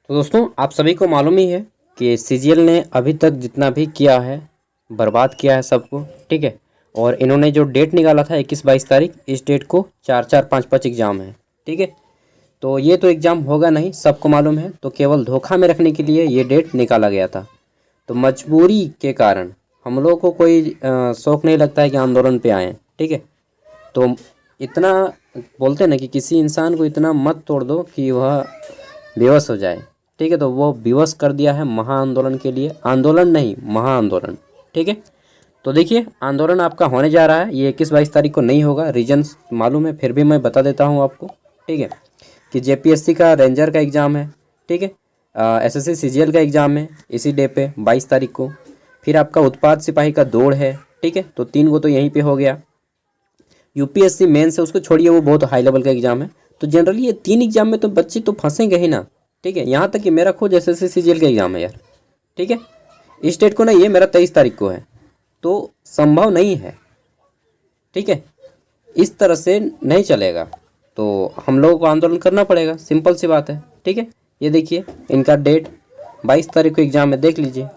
तो दोस्तों आप सभी को मालूम ही है कि सीजीएल ने अभी तक जितना भी किया है बर्बाद किया है सबको। ठीक है। और इन्होंने जो डेट निकाला था 21-22 तारीख, इस डेट को 4-4 5-5 एग्ज़ाम है। ठीक है। तो ये तो एग्ज़ाम होगा नहीं, सबको मालूम है। तो केवल धोखा में रखने के लिए ये डेट निकाला गया था। तो मजबूरी के कारण हम लोगों को कोई शौक़ नहीं लगता है कि आंदोलन पे आएँ। ठीक है। तो इतना बोलते हैं ना कि किसी इंसान को इतना मत तोड़ दो कि वह बेबस हो जाए। ठीक है। तो वो विवश कर दिया है महाआंदोलन के लिए, आंदोलन नहीं महाआंदोलन। ठीक है। तो देखिए आंदोलन आपका होने जा रहा है, ये 21-22 तारीख को नहीं होगा। रीजन मालूम है, फिर भी मैं बता देता हूँ आपको। ठीक है। कि जेपीएससी का रेंजर का एग्ज़ाम है। ठीक है। एसएससी सीजीएल का एग्ज़ाम है इसी डे पे 22 तारीख को। फिर आपका उत्पाद सिपाही का दौड़ है। ठीक है। तो 3 गो तो यहीं पे हो गया। यूपीएससी मेंस है, उसको छोड़िए, वो बहुत हाई लेवल का एग्ज़ाम है। तो जनरली ये 3 एग्ज़ाम में तो बच्चे तो फंसेंगे ही ना। ठीक है। यहाँ तक कि मेरा खुद एसएससी सीजीएल का एग्ज़ाम है यार। ठीक है। इस डेट को नहीं है, मेरा 23 तारीख को है। तो संभव नहीं है। ठीक है। इस तरह से नहीं चलेगा। तो हम लोगों को आंदोलन करना पड़ेगा, सिंपल सी बात है। ठीक है। ये देखिए इनका डेट 22 तारीख को एग्ज़ाम है, देख लीजिए।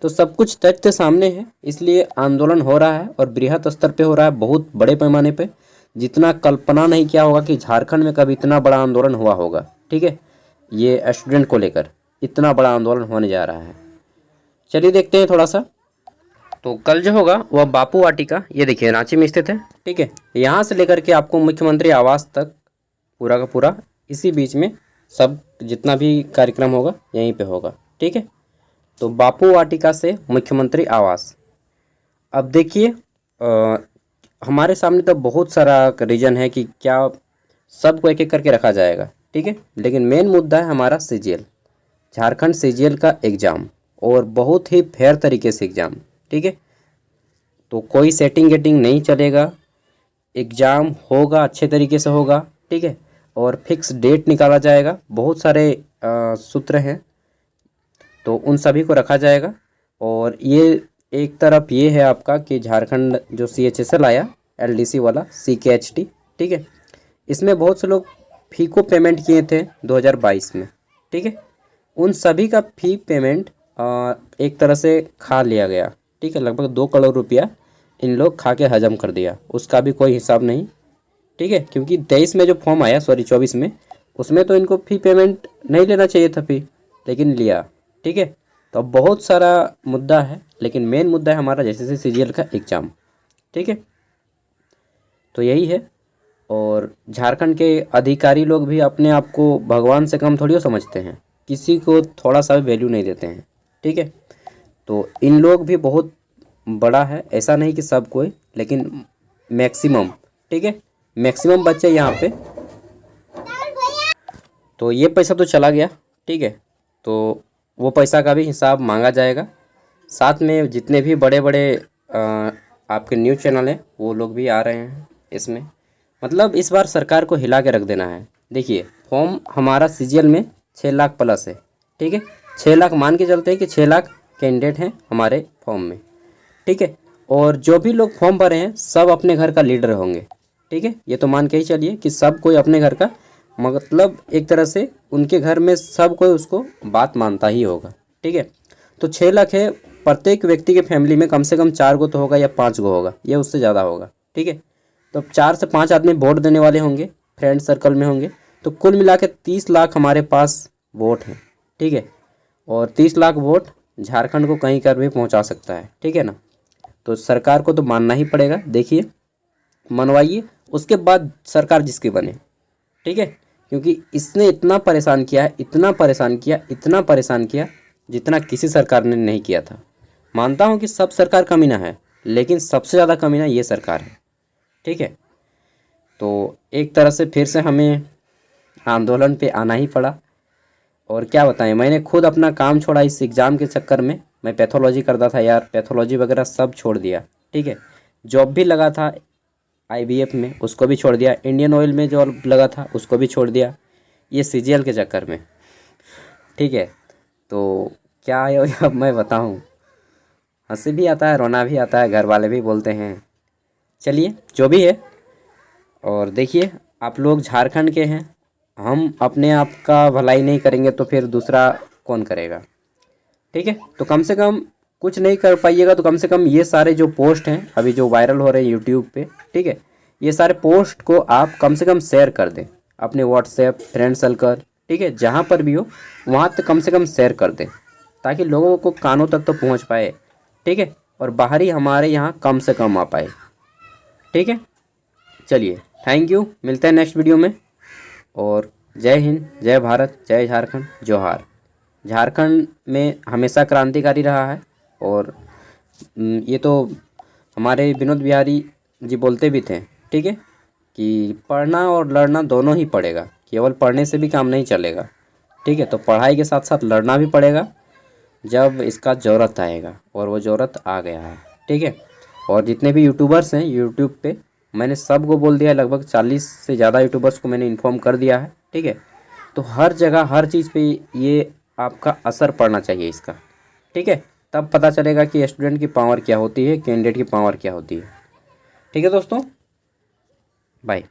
तो सब कुछ तथ्य सामने है, इसलिए आंदोलन हो रहा है और बृहत स्तर पे हो रहा है, बहुत बड़े पैमाने पे। जितना कल्पना नहीं किया होगा कि झारखंड में कभी इतना बड़ा आंदोलन हुआ होगा। ठीक है। ये स्टूडेंट को लेकर इतना बड़ा आंदोलन होने जा रहा है। चलिए देखते हैं थोड़ा सा। तो कल जो होगा वह बापू वाटिका, ये देखिए रांची में स्थित है। ठीक है। यहाँ से लेकर के आपको मुख्यमंत्री आवास तक पूरा का पूरा इसी बीच में सब जितना भी कार्यक्रम होगा यहीं पे होगा। ठीक है। तो बापू वाटिका से मुख्यमंत्री आवास। अब देखिए हमारे सामने तो बहुत सारा रीजन है कि क्या सबको एक एक करके रखा जाएगा। ठीक है। लेकिन मेन मुद्दा है हमारा सीजीएल, झारखंड सीजीएल का एग्ज़ाम, और बहुत ही फेयर तरीके से एग्ज़ाम। ठीक है। तो कोई सेटिंग गेटिंग नहीं चलेगा, एग्ज़ाम होगा अच्छे तरीके से होगा। ठीक है। और फिक्स डेट निकाला जाएगा, बहुत सारे सूत्र हैं तो उन सभी को रखा जाएगा। और ये एक तरफ ये है आपका कि झारखंड जो CHSL आया LDC वाला CKHT। ठीक है। इसमें बहुत से लोग फ़ी को पेमेंट किए थे 2022 में। ठीक है। उन सभी का फ़ी पेमेंट एक तरह से खा लिया गया। ठीक है। लगभग 2 करोड़ रुपया इन लोग खा के हजम कर दिया, उसका भी कोई हिसाब नहीं। ठीक है। क्योंकि 23 में जो फॉर्म आया, सॉरी 24 में, उसमें तो इनको फ़ी पेमेंट नहीं लेना चाहिए था फ़ी, लेकिन लिया। ठीक है। तो अब बहुत सारा मुद्दा है, लेकिन मेन मुद्दा है हमारा जैसे सीजीएल का एग्ज़ाम। ठीक है। तो यही है। और झारखंड के अधिकारी लोग भी अपने आप को भगवान से कम थोड़ी समझते हैं, किसी को थोड़ा सा भी वैल्यू नहीं देते हैं। ठीक है। तो इन लोग भी बहुत बड़ा है, ऐसा नहीं कि सब कोई, लेकिन मैक्सिमम। ठीक है। मैक्सिमम बच्चे यहाँ पे। तो ये पैसा तो चला गया। ठीक है। तो वो पैसा का भी हिसाब मांगा जाएगा। साथ में जितने भी बड़े बड़े आपके न्यूज़ चैनल हैं वो लोग भी आ रहे हैं इसमें। मतलब इस बार सरकार को हिला के रख देना है। देखिए फॉर्म हमारा सीजीएल में 6 लाख प्लस है। ठीक है। 6 लाख मान के चलते हैं कि 6 लाख कैंडिडेट हैं हमारे फॉर्म में। ठीक है। और जो भी लोग फॉर्म भरे हैं सब अपने घर का लीडर होंगे। ठीक है। ये तो मान के ही चलिए कि सब कोई अपने घर का, मतलब एक तरह से उनके घर में सब कोई उसको बात मानता ही होगा। ठीक है। तो 6 लाख है, प्रत्येक व्यक्ति के फैमिली में कम से कम 4 गो तो होगा या 5 गो होगा, या उससे ज़्यादा होगा। ठीक है। तो 4 से 5 आदमी वोट देने वाले होंगे, फ्रेंड सर्कल में होंगे। तो कुल मिला के 30 लाख हमारे पास वोट हैं। ठीक है। और 30 लाख वोट झारखंड को कहीं कर भी पहुंचा सकता है। ठीक है ना। तो सरकार को तो मानना ही पड़ेगा। देखिए मनवाइए, उसके बाद सरकार जिसकी बने। ठीक है। क्योंकि इसने इतना परेशान किया है, इतना परेशान किया, इतना परेशान किया, जितना किसी सरकार ने नहीं किया था। मानता हूँ कि सब सरकार कमीना है, लेकिन सबसे ज़्यादा कमीना ये सरकार है। ठीक है। तो एक तरह से फिर से हमें आंदोलन पे आना ही पड़ा। और क्या बताएं, मैंने खुद अपना काम छोड़ा इस एग्ज़ाम के चक्कर में। मैं पैथोलॉजी करता था यार, पैथोलॉजी वगैरह सब छोड़ दिया। ठीक है। जॉब भी लगा था IVF में, उसको भी छोड़ दिया। इंडियन ऑयल में जॉब लगा था, उसको भी छोड़ दिया, ये सीजीएल के चक्कर में। ठीक है। तो क्या है अब मैं बताऊं, हंसी भी आता है, रोना भी आता है, घर वाले भी बोलते हैं। चलिए जो भी है। और देखिए आप लोग झारखंड के हैं, हम अपने आप का भलाई नहीं करेंगे तो फिर दूसरा कौन करेगा। ठीक है, तो कम से कम कुछ नहीं कर पाइएगा तो कम से कम ये सारे जो पोस्ट हैं अभी जो वायरल हो रहे हैं यूट्यूब पे, ठीक है, ये सारे पोस्ट को आप कम से कम शेयर कर दें अपने व्हाट्सएप फ्रेंड सर्कल, ठीक है, जहाँ पर भी हो वहाँ तक कम से कम शेयर कर दें ताकि लोगों को कानों तक तो पहुँच पाए। ठीक है, और बाहरी हमारे यहाँ कम से कम आ पाए। ठीक है, चलिए थैंक यू, मिलते हैं नेक्स्ट वीडियो में। और जय हिंद, जय भारत, जय झारखंड, जोहार। झारखंड में हमेशा क्रांतिकारी रहा है और ये तो हमारे विनोद बिहारी जी बोलते भी थे, ठीक है, कि पढ़ना और लड़ना दोनों ही पड़ेगा, केवल पढ़ने से भी काम नहीं चलेगा। ठीक है, तो पढ़ाई के साथ साथ लड़ना भी पड़ेगा जब इसका ज़रूरत आएगा, और वो ज़रूरत आ गया है। ठीक है, और जितने भी यूट्यूबर्स हैं यूट्यूब पे मैंने सबको बोल दिया है, लगभग 40 से ज़्यादा यूट्यूबर्स को मैंने इन्फॉर्म कर दिया है। ठीक है, तो हर जगह हर चीज़ पे ये आपका असर पड़ना चाहिए इसका। ठीक है, तब पता चलेगा कि स्टूडेंट की पावर क्या होती है, कैंडिडेट की पावर क्या होती है। ठीक है दोस्तों, बाय।